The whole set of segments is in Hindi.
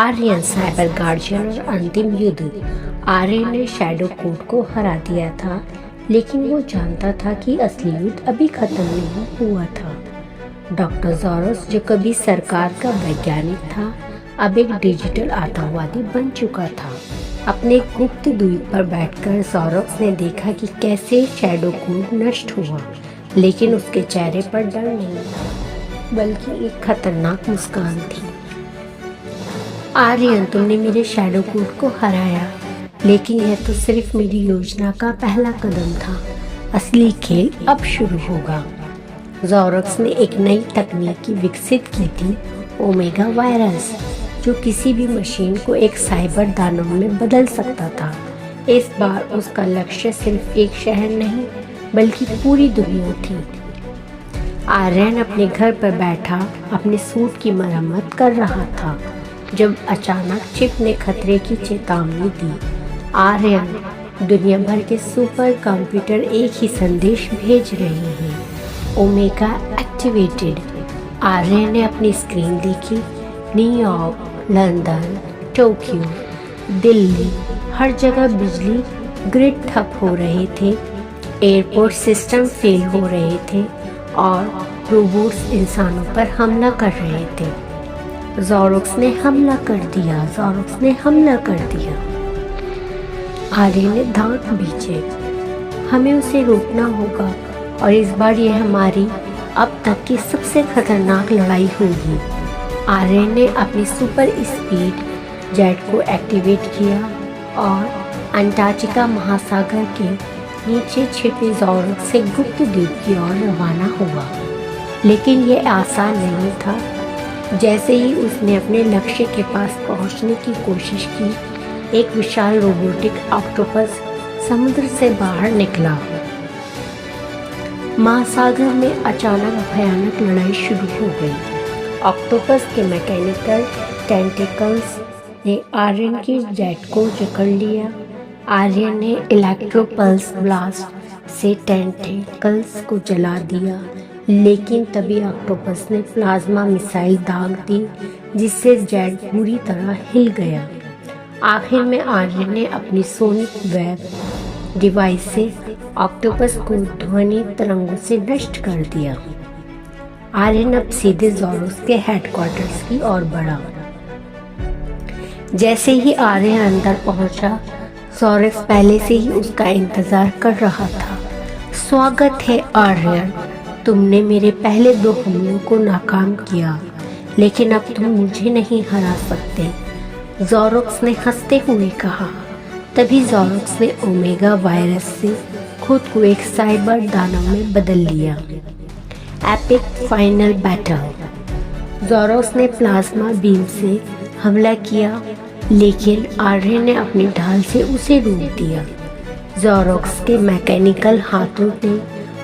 आर्यन साइबर गार्जियन और अंतिम युद्ध। आर्यन ने शैडो कोड को हरा दिया था, लेकिन वो जानता था कि असली युद्ध अभी खत्म नहीं हुआ था। डॉक्टर ज़ोरस, जो कभी सरकार का वैज्ञानिक था, अब एक डिजिटल आतंकवादी बन चुका था। अपने गुप्त द्वीप पर बैठकर ज़ोरस ने देखा कि कैसे शैडो कोड नष्ट हुआ, लेकिन उसके चेहरे पर डर नहीं था, बल्कि एक खतरनाक मुस्कान थी। आर्यन, तुमने मेरे शैडो कोड को हराया, लेकिन यह तो सिर्फ मेरी योजना का पहला कदम था। असली खेल अब शुरू होगा। ज़ोरस ने एक नई तकनीक विकसित की थी, ओमेगा वायरस, जो किसी भी मशीन को एक साइबर दानव में बदल सकता था। इस बार उसका लक्ष्य सिर्फ एक शहर नहीं, बल्कि पूरी दुनिया थी। आर्यन अपने घर पर बैठा अपने सूट की मरम्मत कर रहा था, जब अचानक चिप ने खतरे की चेतावनी दी। आर्यन, दुनिया भर के सुपर कंप्यूटर एक ही संदेश भेज रहे हैं, ओमेगा एक्टिवेटेड। आर्यन ने अपनी स्क्रीन देखी। न्यूयॉर्क, लंदन, टोक्यो, दिल्ली, हर जगह बिजली ग्रिड ठप हो रहे थे, एयरपोर्ट सिस्टम फेल हो रहे थे और रोबोट्स इंसानों पर हमला कर रहे थे। ज़ोरस ने हमला कर दिया, ज़ोरस ने हमला कर दिया। आर्यन ने दांत बीचे। हमें उसे रोकना होगा, और इस बार यह हमारी अब तक की सबसे खतरनाक लड़ाई होगी। आर्यन ने अपनी सुपर स्पीड जेट को एक्टिवेट किया और अंटार्कटिका महासागर के नीचे छिपे ज़ोरस से गुप्त द्वीप की ओर रवाना हुआ। लेकिन यह आसान नहीं था। जैसे ही उसने अपने लक्ष्य के पास पहुंचने की कोशिश की, एक विशाल रोबोटिक ऑक्टोपस समुद्र से बाहर निकला। महासागर में अचानक भयानक लड़ाई शुरू हो गई। ऑक्टोपस के मैकेनिकल टेंटिकल्स ने आर्यन की जेट को जकड़ लिया। आर्यन ने इलेक्ट्रोपल्स ब्लास्ट से टेंटिकल्स को जला दिया, लेकिन तभी ऑक्टोपस ने प्लाज्मा मिसाइल दाग दी, जिससे जेट पूरी तरह हिल गया। आखिर में आर्यन ने अपनी सोनिक वेब डिवाइस से ऑक्टोपस को ध्वनि तरंगों से नष्ट कर दिया। आर्यन अब सीधे ज़ोरस के हेडक्वार्टर्स की ओर बढ़ा। जैसे ही आर्यन अंदर पहुंचा, ज़ोरस पहले से ही उसका इंतजार कर रहा था। स्वागत है आर्यन, तुमने मेरे पहले 2 हमलों को नाकाम किया, लेकिन अब तुम मुझे नहीं हरा सकते, ज़ोरस ने हंसते हुए कहा। तभी ज़ोरस ने ओमेगा वायरस से खुद को एक साइबर दानव में बदल लिया। Epic final battle. ज़ोरस ने प्लाज्मा बीम से हमला किया, लेकिन आर्यन ने अपनी ढाल से उसे रोक दिया। ज़ोरस के मैकेनिकल हाथों ने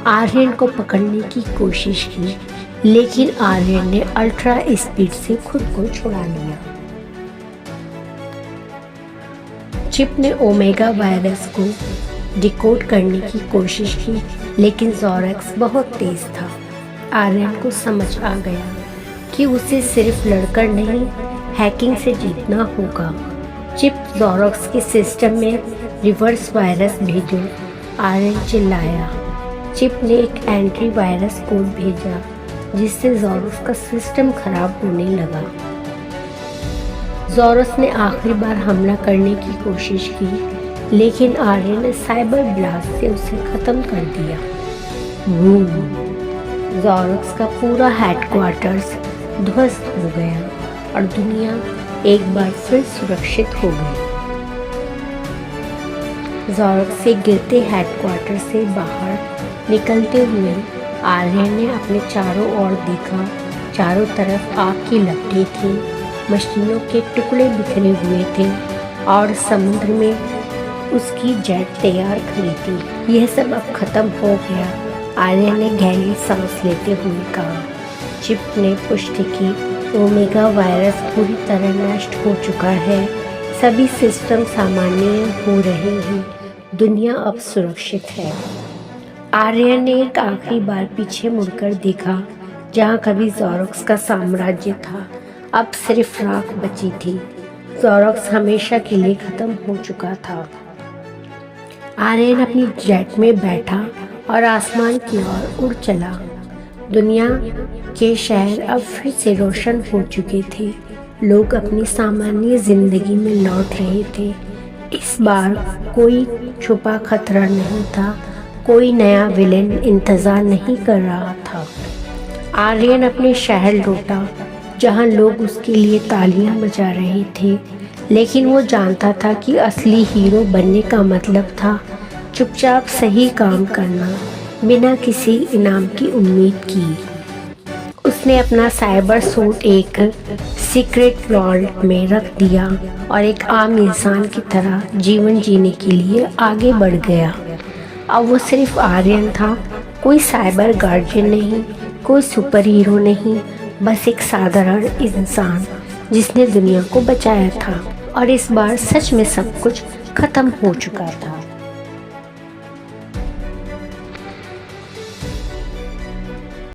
आर्यन को पकड़ने की कोशिश की, लेकिन आर्यन ने अल्ट्रा स्पीड से खुद को छुड़ा लिया। चिप ने ओमेगा वायरस को डिकोड करने की कोशिश की, लेकिन ज़ोरस बहुत तेज था। आर्यन को समझ आ गया कि उसे सिर्फ लड़कर नहीं, हैकिंग से जीतना होगा। चिप, ज़ोरस के सिस्टम में रिवर्स वायरस भेजो, आर्यन चिल्लाया। चिप ने एक एंटी वायरस कोड भेजा, जिससे ज़ोरस का सिस्टम खराब होने लगा। ज़ोरस ने आखिरी बार हमला करने की कोशिश की, लेकिन आर्यन ने साइबर ब्लास्ट से उसे खत्म कर दिया। ज़ोरस का पूरा हेडक्वार्टर्स ध्वस्त हो गया और दुनिया एक बार फिर सुरक्षित हो गई। ज़ोरस से गिरते हेडक्वार्टर से बाहर निकलते हुए आर्यन ने अपने चारों ओर देखा। चारों तरफ आग की लपटें थीं, मशीनों के टुकड़े बिखरे हुए थे और समुद्र में उसकी जेट तैयार खड़ी थी। यह सब अब खत्म हो गया, आर्यन ने गहरी सांस लेते हुए कहा। चिप ने पुष्टि की, ओमेगा वायरस पूरी तरह नष्ट हो चुका है, सभी सिस्टम सामान्य हो रहे हैं, दुनिया अब सुरक्षित है। आर्यन ने एक आखिरी बार पीछे मुड़कर देखा। जहाँ कभी ज़ोरस का साम्राज्य था, अब सिर्फ राख बची थी। ज़ोरॉक्स हमेशा के लिए ख़त्म हो चुका था। आर्यन अपनी जेट में बैठा और आसमान की ओर उड़ चला। दुनिया के शहर अब फिर से रोशन हो चुके थे। लोग अपनी सामान्य जिंदगी में लौट रहे थे। इस बार कोई छुपा खतरा नहीं था, कोई नया विलेन इंतज़ार नहीं कर रहा था। आर्यन अपने शहर लौटा जहां लोग उसके लिए तालियां बजा रहे थे, लेकिन वो जानता था कि असली हीरो बनने का मतलब था चुपचाप सही काम करना, बिना किसी इनाम की उम्मीद की। उसने अपना साइबर सूट एक सीक्रेट वॉल्ट में रख दिया और एक आम इंसान की तरह जीवन जीने के लिए आगे बढ़ गया। अब वो सिर्फ आर्यन था, कोई साइबर गार्जियन नहीं, कोई सुपर हीरो नहीं, बस एक साधारण इंसान जिसने दुनिया को बचाया था। और इस बार सच में सब कुछ खत्म हो चुका था।